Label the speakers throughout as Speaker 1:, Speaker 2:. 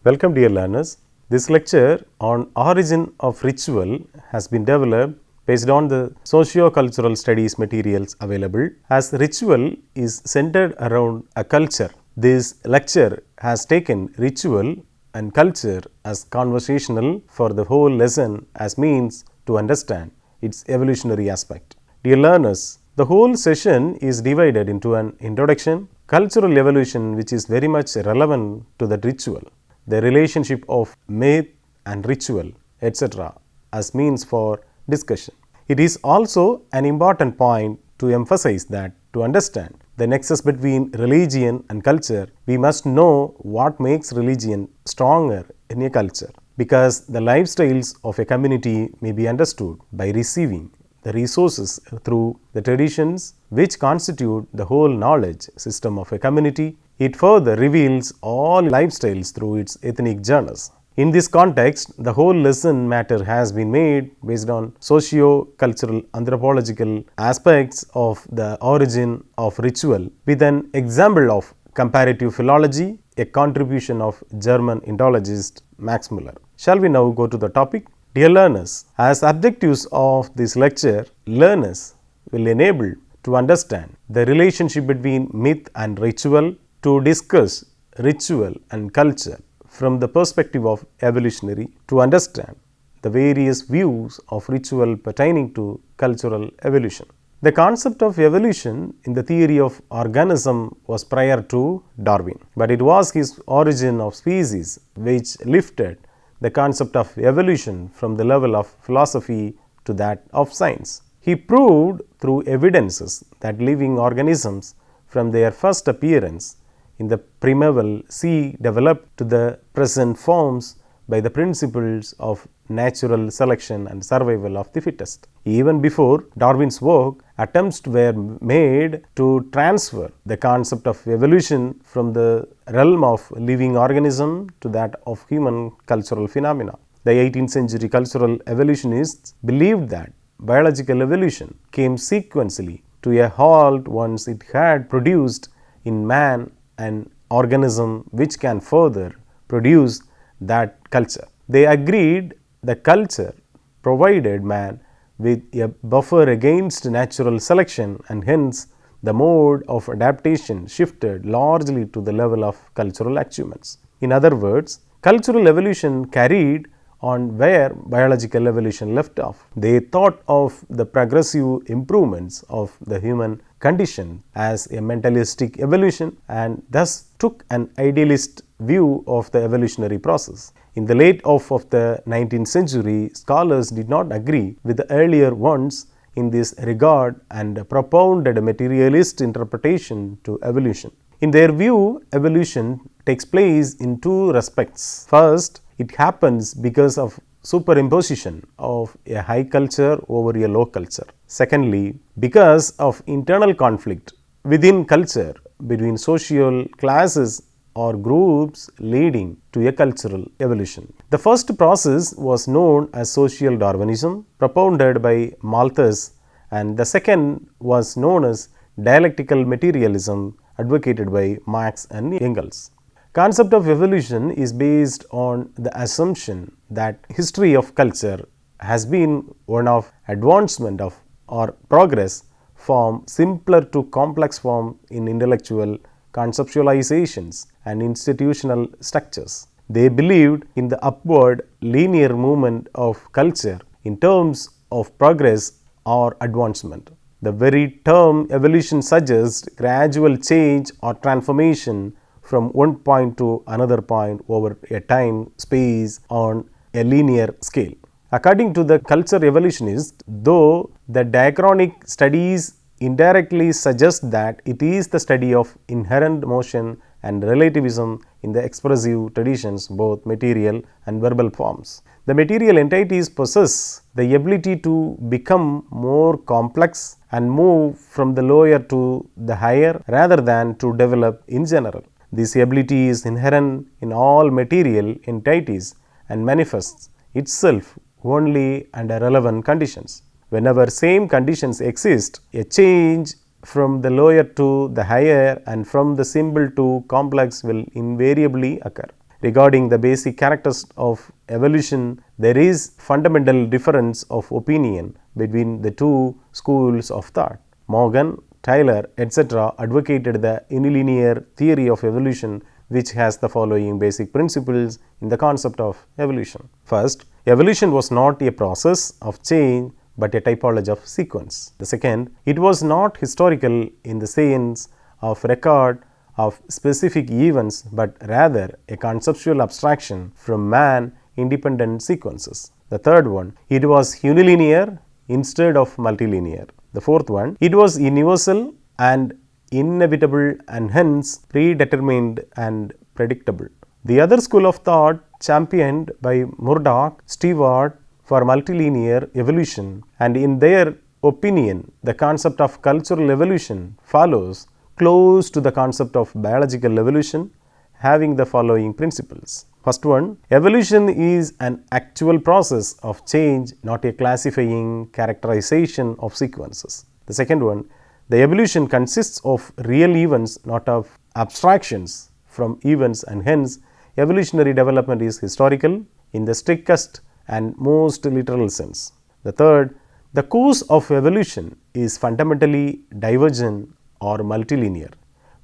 Speaker 1: Welcome dear learners. This lecture on origin of ritual has been developed based on the socio-cultural studies materials available. As ritual is centered around a culture, this lecture has taken ritual and culture as conversational for the whole lesson as means to understand its evolutionary aspect. Dear learners, the whole session is divided into an introduction, cultural evolution which is very much relevant to the ritual, the relationship of myth and ritual, etc. as means for discussion. It is also an important point to emphasize that to understand the nexus between religion and culture, we must know what makes religion stronger in a culture, because the lifestyles of a community may be understood by receiving the resources through the traditions which constitute the whole knowledge system of a community. It further reveals all lifestyles through its ethnic journals. In this context, the whole lesson matter has been made based on socio-cultural anthropological aspects of the origin of ritual with an example of comparative philology, a contribution of German Indologist Max Müller. Shall we now go to the topic? Dear learners, as objectives of this lecture, learners will enable to understand the relationship between myth and ritual, to discuss ritual and culture from the perspective of evolutionary, to understand the various views of ritual pertaining to cultural evolution. The concept of evolution in the theory of organism was prior to Darwin, but it was his Origin of Species which lifted the concept of evolution from the level of philosophy to that of science. He proved through evidences that living organisms from their first appearance in the primeval sea developed to the present forms by the principles of natural selection and survival of the fittest. Even before Darwin's work, attempts were made to transfer the concept of evolution from the realm of living organism to that of human cultural phenomena. The 18th century cultural evolutionists believed that biological evolution came sequentially to a halt once it had produced in man an organism which can further produce that culture. They agreed the culture provided man with a buffer against natural selection, and hence the mode of adaptation shifted largely to the level of cultural achievements. In other words, cultural evolution carried on where biological evolution left off. They thought of the progressive improvements of the human condition as a mentalistic evolution, and thus took an idealist view of the evolutionary process. In the late half of the 19th century, scholars did not agree with the earlier ones in this regard and propounded a materialist interpretation to evolution. In their view, evolution takes place in two respects. First, it happens because of superimposition of a high culture over a low culture. Secondly, because of internal conflict within culture between social classes or groups leading to a cultural evolution. The first process was known as social Darwinism, propounded by Malthus, and the second was known as dialectical materialism, advocated by Marx and Engels. Concept of evolution is based on the assumption that history of culture has been one of advancement of or progress from simpler to complex form in intellectual conceptualizations and institutional structures. They believed in the upward linear movement of culture in terms of progress or advancement. The very term evolution suggests gradual change or transformation from one point to another point over a time space on a linear scale. According to the culture evolutionist, though the diachronic studies indirectly suggest that it is the study of inherent motion and relativism in the expressive traditions, both material and verbal forms. The material entities possess the ability to become more complex and move from the lower to the higher rather than to develop in general. This ability is inherent in all material entities and manifests itself only under relevant conditions. Whenever same conditions exist, a change from the lower to the higher and from the simple to complex will invariably occur. regarding the basic characters of evolution, there is fundamental difference of opinion between the two schools of thought. Morgan, Taylor, etc. advocated the unilinear theory of evolution, which has the following basic principles in the concept of evolution. First, evolution was not a process of change but a typology of sequence. The second, it was not historical in the sense of record of specific events but rather a conceptual abstraction from man independent sequences. The third one, it was unilinear instead of multilinear. The fourth one, it was universal and inevitable and hence predetermined and predictable. The other school of thought championed by Murdoch, Stewart for multilinear evolution, and in their opinion the concept of cultural evolution follows close to the concept of biological evolution, having the following principles. First one, evolution is an actual process of change, not a classifying characterization of sequences. The second one, the evolution consists of real events, not of abstractions from events, and hence evolutionary development is historical in the strictest and most literal sense. The third, the course of evolution is fundamentally divergent or multilinear.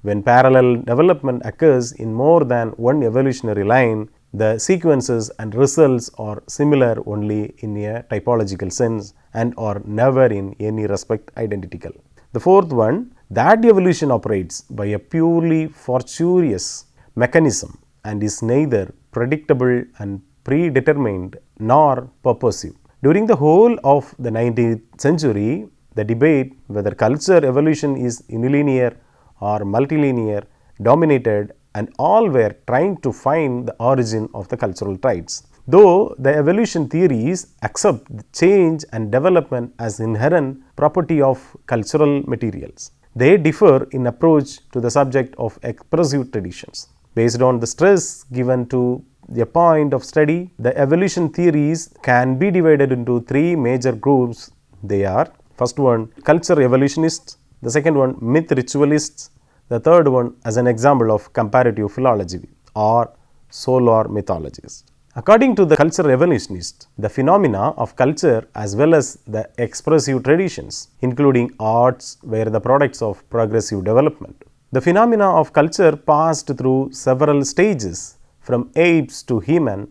Speaker 1: When parallel development occurs in more than one evolutionary line, the sequences and results are similar only in a typological sense and are never in any respect identical. The fourth one, that evolution operates by a purely fortuitous mechanism and is neither predictable and predetermined nor purposive. During the whole of the 19th century, the debate whether culture evolution is unilinear or multilinear dominated, and all were trying to find the origin of the cultural traits. Though the evolution theories accept change and development as inherent property of cultural materials, they differ in approach to the subject of expressive traditions. Based on the stress given to a point of study, the evolution theories can be divided into three major groups. They are, first one, culture evolutionists, the second one, myth ritualists, the third one as an example of comparative philology or solar mythologists. According to the culture evolutionists, the phenomena of culture as well as the expressive traditions, including arts, were the products of progressive development. The phenomena of culture passed through several stages, from apes to human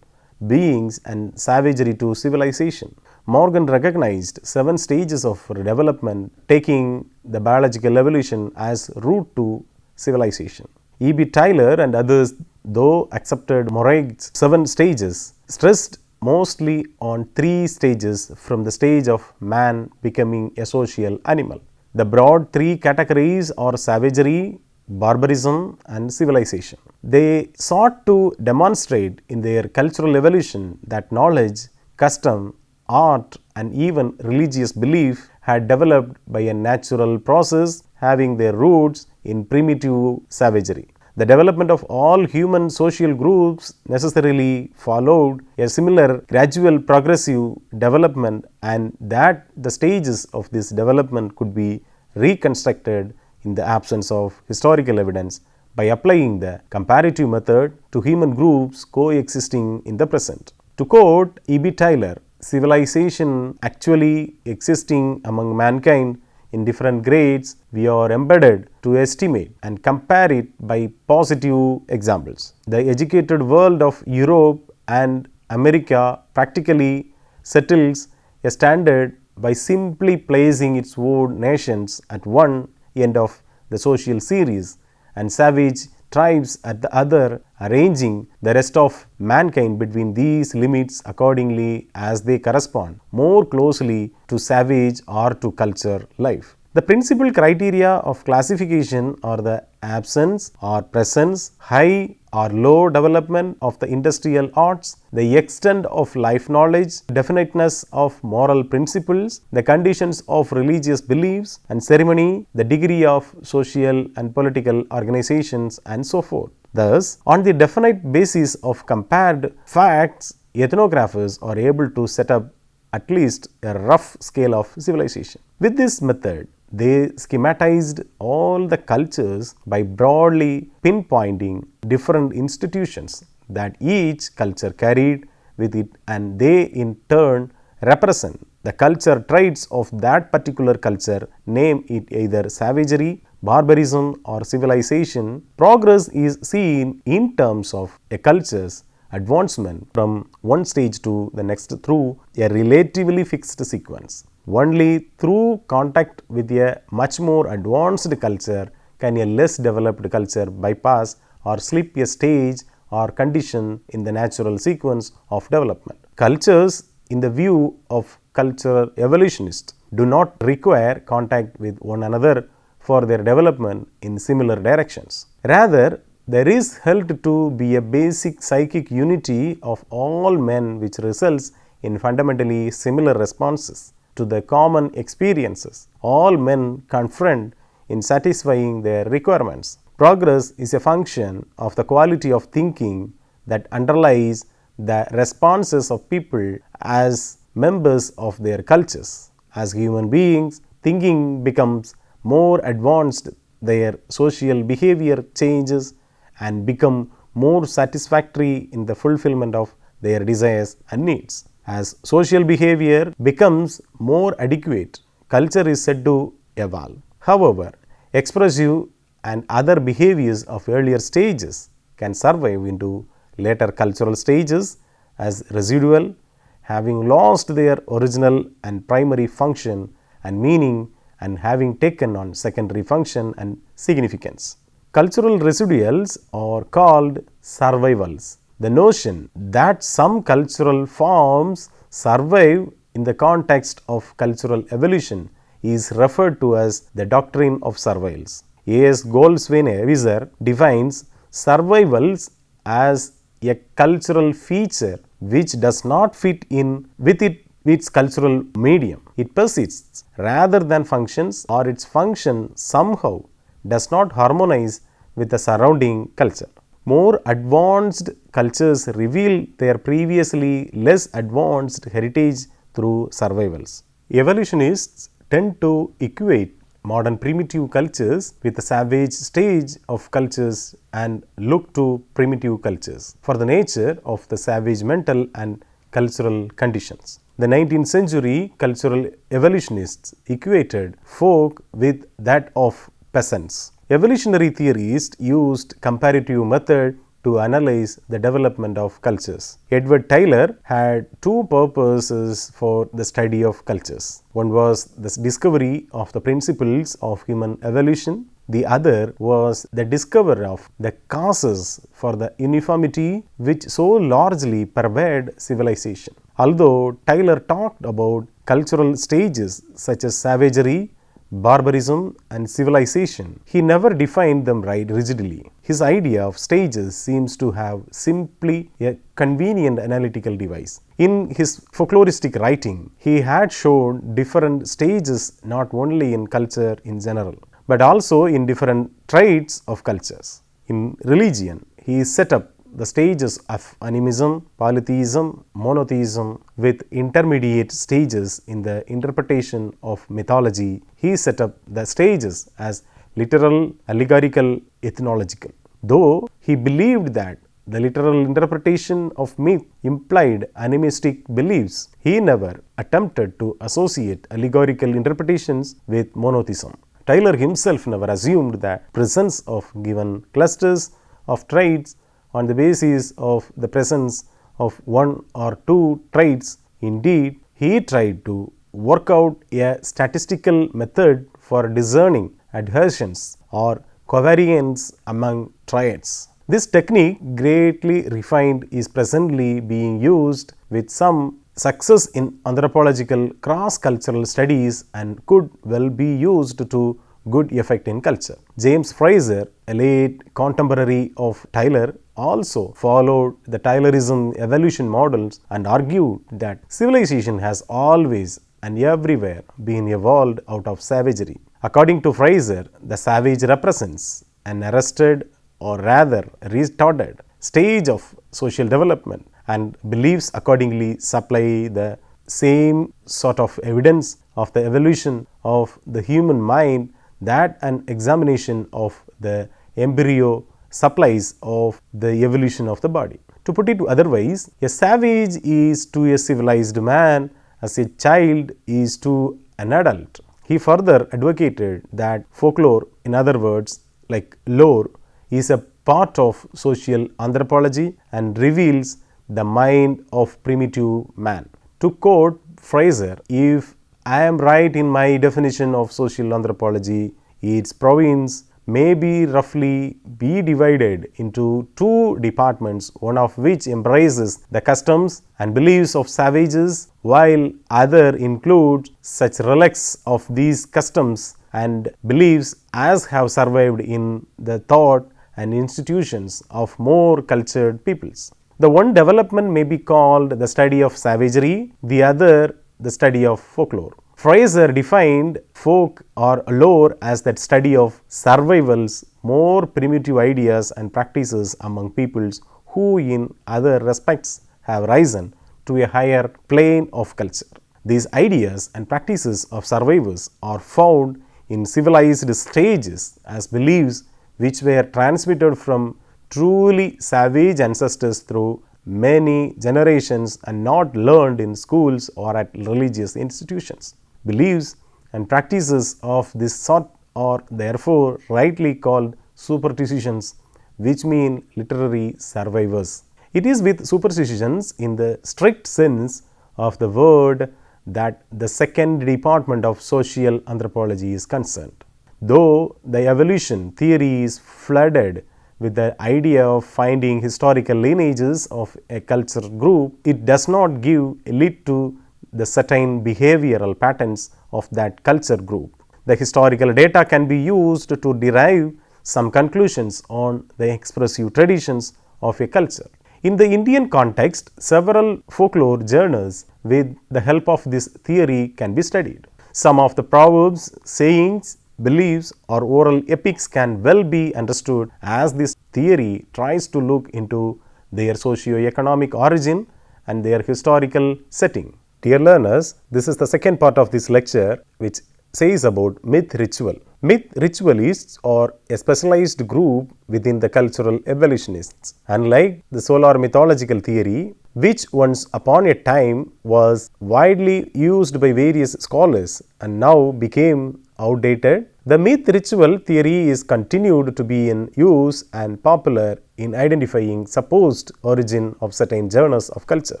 Speaker 1: beings and savagery to civilization. Morgan recognized 7 stages of development, taking the biological evolution as route to civilization. E.B. Taylor and others, though accepted Morgan's 7 stages, stressed mostly on 3 stages from the stage of man becoming a social animal. The broad 3 categories are savagery, barbarism and civilization. They sought to demonstrate in their cultural evolution that knowledge, custom, art and even religious belief had developed by a natural process having their roots in primitive savagery. The development of all human social groups necessarily followed a similar gradual progressive development, and that the stages of this development could be reconstructed in the absence of historical evidence by applying the comparative method to human groups coexisting in the present. To quote E.B. Taylor, civilization actually existing among mankind in different grades, we are embedded to estimate and compare it by positive examples. The educated world of Europe and America practically settles a standard by simply placing its own nations at one end of the social series and savage tribes at the other, arranging the rest of mankind between these limits accordingly as they correspond more closely to savage or to culture life. The principal criteria of classification are the absence or presence, high or low development of the industrial arts, the extent of life knowledge, definiteness of moral principles, the conditions of religious beliefs and ceremony, the degree of social and political organizations and so forth. Thus, on the definite basis of compared facts, ethnographers are able to set up at least a rough scale of civilization. With this method, they schematized all the cultures by broadly pinpointing different institutions that each culture carried with it, and they in turn represent the culture traits of that particular culture, name it either savagery, barbarism or civilization. Progress is seen in terms of a culture's advancement from one stage to the next through a relatively fixed sequence. Only through contact with a much more advanced culture can a less developed culture bypass or slip a stage or condition in the natural sequence of development. Cultures, in the view of cultural evolutionists, do not require contact with one another for their development in similar directions. Rather, there is held to be a basic psychic unity of all men which results in fundamentally similar responses to the common experiences all men confront in satisfying their requirements. Progress is a function of the quality of thinking that underlies the responses of people as members of their cultures. As human beings, thinking becomes more advanced, their social behavior changes and become more satisfactory in the fulfillment of their desires and needs. As social behavior becomes more adequate, culture is said to evolve. However, expressive and other behaviors of earlier stages can survive into later cultural stages as residual, having lost their original and primary function and meaning and having taken on secondary function and significance. Cultural residuals are called survivals. The notion that some cultural forms survive in the context of cultural evolution is referred to as the doctrine of survivals. A.S. Goldschweizer defines survivals as a cultural feature which does not fit in with its cultural medium. It persists rather than functions, or its function somehow does not harmonize with the surrounding culture. More advanced cultures reveal their previously less advanced heritage through survivals. Evolutionists tend to equate modern primitive cultures with the savage stage of cultures and look to primitive cultures for the nature of the savage mental and cultural conditions. The 19th century cultural evolutionists equated folk with that of peasants. Evolutionary theorists used comparative method to analyze the development of cultures. Edward Tylor had two purposes for the study of cultures. One was the discovery of the principles of human evolution. The other was the discovery of the causes for the uniformity which so largely pervade civilization. Although Tylor talked about cultural stages such as savagery, barbarism and civilization, he never defined them rigidly. His idea of stages seems to have simply a convenient analytical device. In his folkloristic writing, he had shown different stages not only in culture in general, but also in different traits of cultures. In religion, he set up the stages of animism, polytheism, monotheism with intermediate stages in the interpretation of mythology. He set up the stages as literal, allegorical, ethnological. Though he believed that the literal interpretation of myth implied animistic beliefs, he never attempted to associate allegorical interpretations with monotheism. Tylor himself never assumed the presence of given clusters of traits on the basis of the presence of one or two traits. Indeed, he tried to work out a statistical method for discerning adhesions or covariance among traits. This technique, greatly refined, is presently being used with some success in anthropological cross-cultural studies and could well be used to good effect in culture. James Fraser, a late contemporary of Tylor, also followed the Taylorism evolution models and argued that civilization has always and everywhere been evolved out of savagery. According to Fraser, the savage represents an arrested or rather retarded stage of social development, and beliefs accordingly supply the same sort of evidence of the evolution of the human mind that an examination of the embryo supplies of the evolution of the body. To put it otherwise, a savage is to a civilized man as a child is to an adult. He further advocated that folklore, in other words, like lore, is a part of social anthropology and reveals the mind of primitive man. To quote Fraser, if I am right in my definition of social anthropology, its province may be roughly be divided into two departments, one of which embraces the customs and beliefs of savages, while other includes such relics of these customs and beliefs as have survived in the thought and institutions of more cultured peoples. The one development may be called the study of savagery, the other the study of folklore. Fraser defined folk or lore as that study of survival's more primitive ideas and practices among peoples who in other respects have risen to a higher plane of culture. These ideas and practices of survivors are found in civilized stages as beliefs which were transmitted from truly savage ancestors through many generations and not learned in schools or at religious institutions. Beliefs and practices of this sort are therefore rightly called superstitions, which mean literary survivors. It is with superstitions in the strict sense of the word that the second department of social anthropology is concerned. Though the evolution theory is flooded with the idea of finding historical lineages of a culture group, it does not give a lead to the certain behavioral patterns of that culture group. The historical data can be used to derive some conclusions on the expressive traditions of a culture. In the Indian context, several folklore journals with the help of this theory can be studied. Some of the proverbs, sayings, beliefs or oral epics can well be understood as this theory tries to look into their socio-economic origin and their historical setting. Dear learners, this is the second part of this lecture which says about myth ritual. Myth ritualists are a specialized group within the cultural evolutionists. Unlike the solar mythological theory, which once upon a time was widely used by various scholars and now became outdated, the myth ritual theory is continued to be in use and popular in identifying supposed origin of certain genres of culture.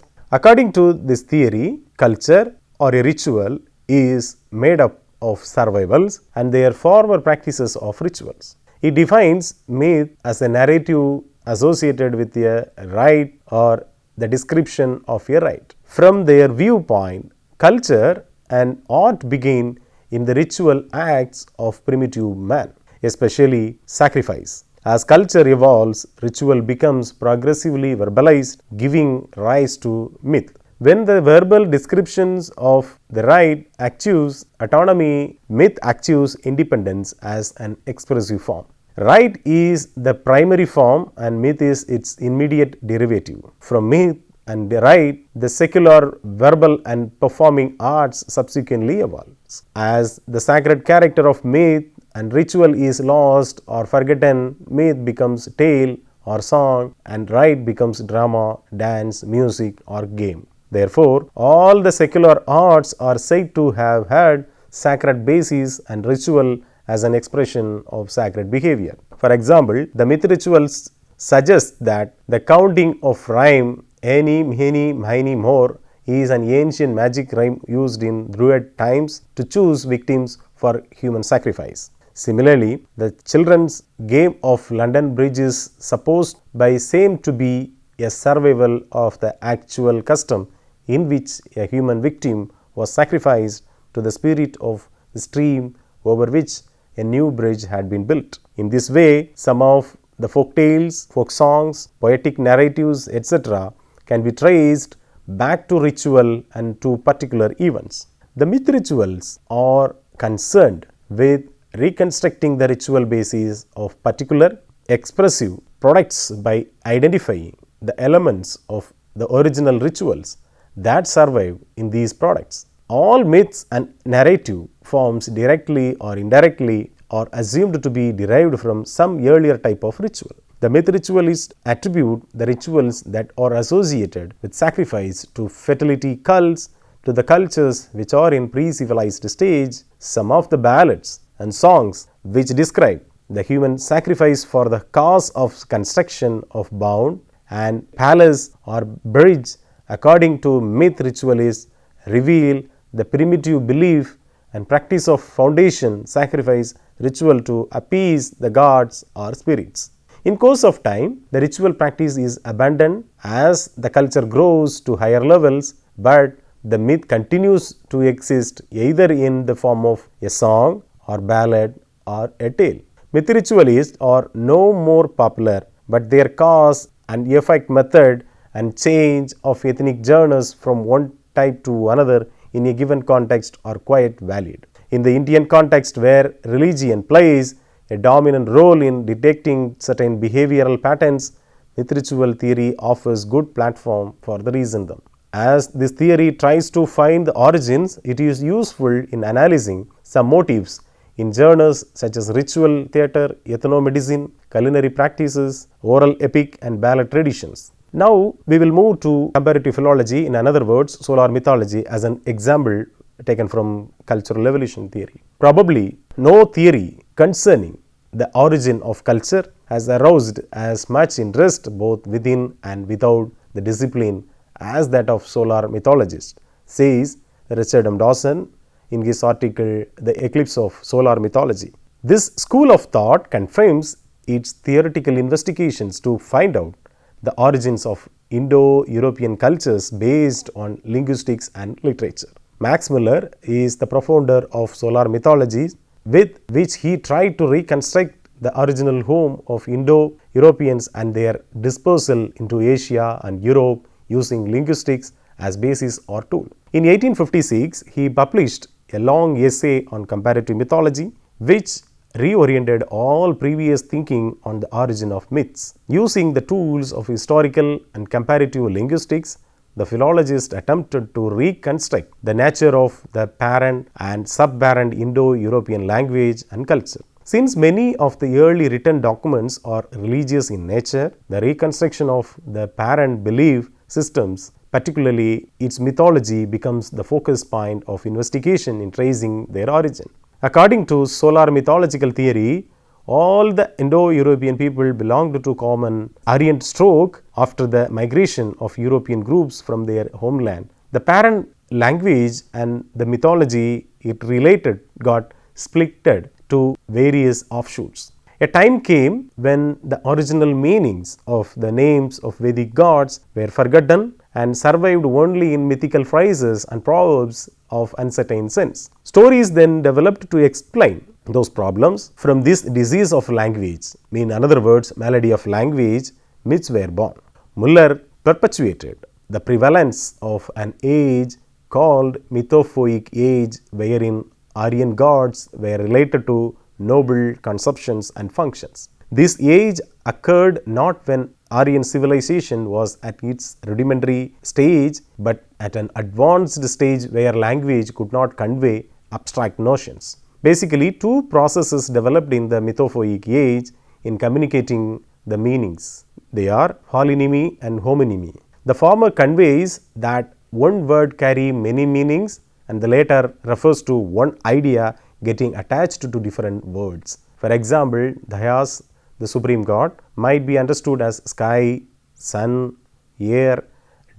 Speaker 1: According to this theory, culture or a ritual is made up of survivals and their former practices of rituals. It defines myth as a narrative associated with a rite or the description of a rite. From their viewpoint, culture and art begin in the ritual acts of primitive man, especially sacrifice. As culture evolves, ritual becomes progressively verbalized, giving rise to myth. When the verbal descriptions of the rite achieves autonomy, myth achieves independence as an expressive form. Rite is the primary form and myth is its immediate derivative. From myth and rite, the secular, verbal and performing arts subsequently evolves. As the sacred character of myth and ritual is lost or forgotten, myth becomes tale or song and rite becomes drama, dance, music or game. Therefore, all the secular arts are said to have had sacred basis and ritual as an expression of sacred behavior. For example, the myth rituals suggest that the counting of rhyme any, many, miny, more is an ancient magic rhyme used in Druid times to choose victims for human sacrifice. Similarly, the children's game of London Bridge is supposed by same to be a survival of the actual custom in which a human victim was sacrificed to the spirit of the stream over which a new bridge had been built. In this way, some of the folk tales, folk songs, poetic narratives, etc. can be traced back to ritual and to particular events. The myth rituals are concerned with reconstructing the ritual basis of particular expressive products by identifying the elements of the original rituals that survive in these products. All myths and narrative forms directly or indirectly are assumed to be derived from some earlier type of ritual. The myth ritualists attribute the rituals that are associated with sacrifice to fertility cults, to the cultures which are in pre-civilized stage. Some of the ballads and songs which describe the human sacrifice for the cause of construction of bound and palace or bridge, according to myth ritualists, reveal the primitive belief and practice of foundation sacrifice ritual to appease the gods or spirits. In course of time, the ritual practice is abandoned as the culture grows to higher levels, but the myth continues to exist either in the form of a song or ballad or a tale. Myth ritualists are no more popular, but their cause and effect method and change of ethnic journeys from one type to another in a given context are quite valid. In the Indian context, where religion plays a dominant role in detecting certain behavioral patterns, myth ritual theory offers good platform for the reason. As this theory tries to find the origins, it is useful in analyzing some motives in genres such as ritual theatre, ethnomedicine, culinary practices, oral epic and ballad traditions. Now we will move to comparative philology, in other words solar mythology, as an example taken from cultural evolution theory. Probably no theory concerning the origin of culture has aroused as much interest both within and without the discipline as that of solar mythologist, says Richard M. Dawson in his article The Eclipse of Solar Mythology. This school of thought confirms its theoretical investigations to find out the origins of Indo-European cultures based on linguistics and literature. Max Muller is the profounder of solar mythology, with which he tried to reconstruct the original home of Indo-Europeans and their dispersal into Asia and Europe using linguistics as basis or tool. In 1856, he published a long essay on comparative mythology, which reoriented all previous thinking on the origin of myths. Using the tools of historical and comparative linguistics, the philologist attempted to reconstruct the nature of the parent and sub-parent Indo-European language and culture. Since many of the early written documents are religious in nature, the reconstruction of the parent belief systems, particularly its mythology, becomes the focus point of investigation in tracing their origin. According to solar mythological theory, all the Indo-European people belonged to common Aryan stock after the migration of European groups from their homeland. The parent language and the mythology it related got splitted to various offshoots. A time came when the original meanings of the names of Vedic gods were forgotten and survived only in mythical phrases and proverbs of uncertain sense. Stories then developed to explain those problems. From this disease of language, in other words, malady of language, myths were born. Muller perpetuated the prevalence of an age called mythophoic age, wherein Aryan gods were related to noble conceptions and functions. This age occurred not when Aryan civilization was at its rudimentary stage, but at an advanced stage where language could not convey abstract notions. Basically, two processes developed in the mythophoic age in communicating the meanings. They are polynymy and homonymy. The former conveys that one word carries many meanings, and the latter refers to one idea getting attached to different words. For example, Dhyas, the supreme god, might be understood as sky, sun, air,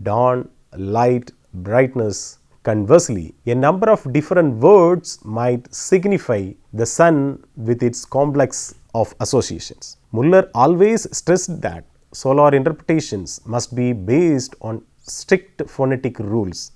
Speaker 1: dawn, light, brightness. Conversely, a number of different words might signify the sun with its complex of associations. Muller always stressed that solar interpretations must be based on strict phonetic rules.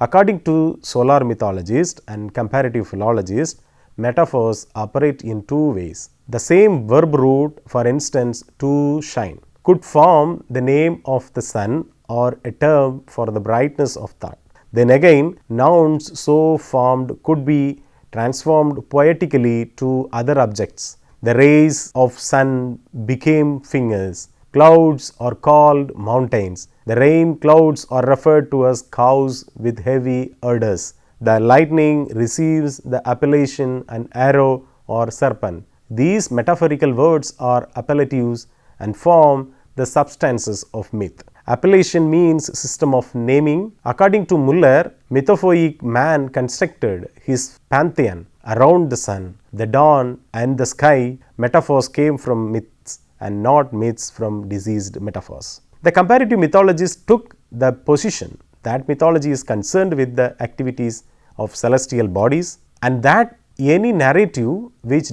Speaker 1: According to solar mythologists and comparative philologists, metaphors operate in two ways. The same verb root, for instance, to shine, could form the name of the sun or a term for the brightness of thought. Then again, nouns so formed could be transformed poetically to other objects. The rays of sun became fingers. Clouds are called mountains. The rain clouds are referred to as cows with heavy odors. The lightning receives the appellation an arrow or serpent. These metaphorical words are appellatives and form the substances of myth. Appellation means system of naming. According to Muller, mythophoic man constructed his pantheon around the sun, the dawn and the sky. Metaphors came from myths and not myths from diseased metaphors. The comparative mythologists took the position that mythology is concerned with the activities of celestial bodies, and that any narrative which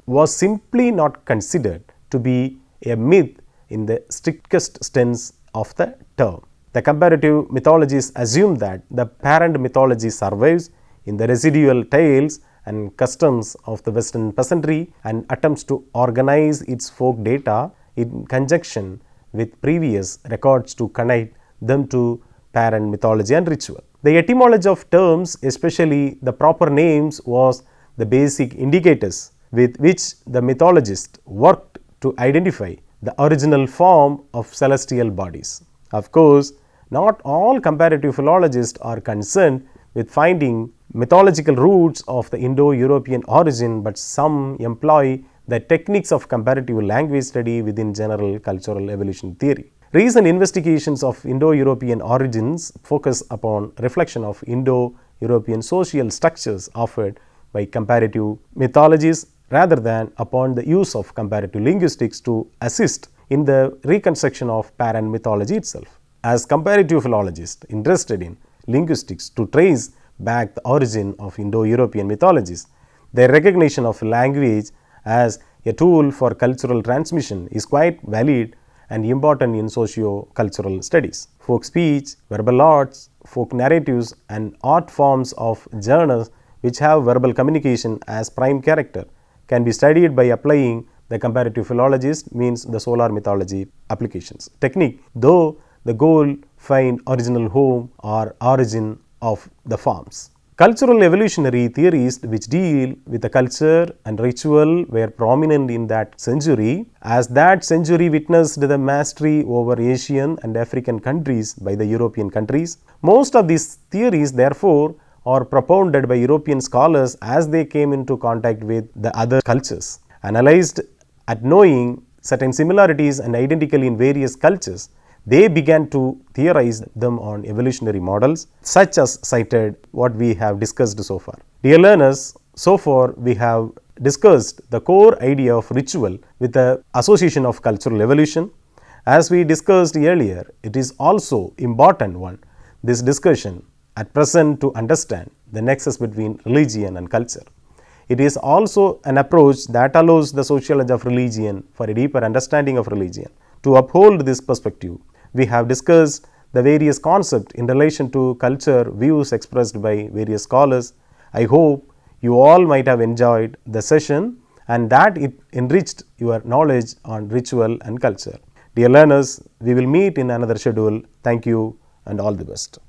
Speaker 1: was simply not considered to be a myth in the strictest sense of the term. The comparative mythologies assume that the parent mythology survives in the residual tales and customs of the Western peasantry and attempts to organize its folk data in conjunction with previous records to connect them to parent mythology and ritual. The etymology of terms, especially the proper names, was the basic indicators with which the mythologists worked to identify the original form of celestial bodies. Of course, not all comparative philologists are concerned with finding mythological roots of the Indo-European origin, but some employ the techniques of comparative language study within general cultural evolution theory. Recent investigations of Indo-European origins focus upon reflection of Indo-European social structures offered by comparative mythologies rather than upon the use of comparative linguistics to assist in the reconstruction of parent mythology itself. As comparative philologists interested in linguistics to trace back the origin of Indo-European mythologies, their recognition of language as a tool for cultural transmission is quite valid and important in socio-cultural studies. Folk speech, verbal arts, folk narratives and art forms of genres which have verbal communication as prime character can be studied by applying the comparative philologist means the solar mythology applications technique, though the goal find original home or origin of the forms. Cultural evolutionary theories which deal with the culture and ritual were prominent in that century, as that century witnessed the mastery over Asian and African countries by the European countries. Most of these theories therefore are propounded by European scholars as they came into contact with the other cultures. Analyzed at knowing certain similarities and identical in various cultures, they began to theorize them on evolutionary models such as cited what we have discussed so far. Dear learners, so far we have discussed the core idea of ritual with the association of cultural evolution. As we discussed earlier, it is also important one, this discussion at present to understand the nexus between religion and culture. It is also an approach that allows the sociology of religion for a deeper understanding of religion. To uphold this perspective, we have discussed the various concepts in relation to culture views expressed by various scholars. I hope you all might have enjoyed the session and that it enriched your knowledge on ritual and culture. Dear learners, we will meet in another schedule. Thank you and all the best.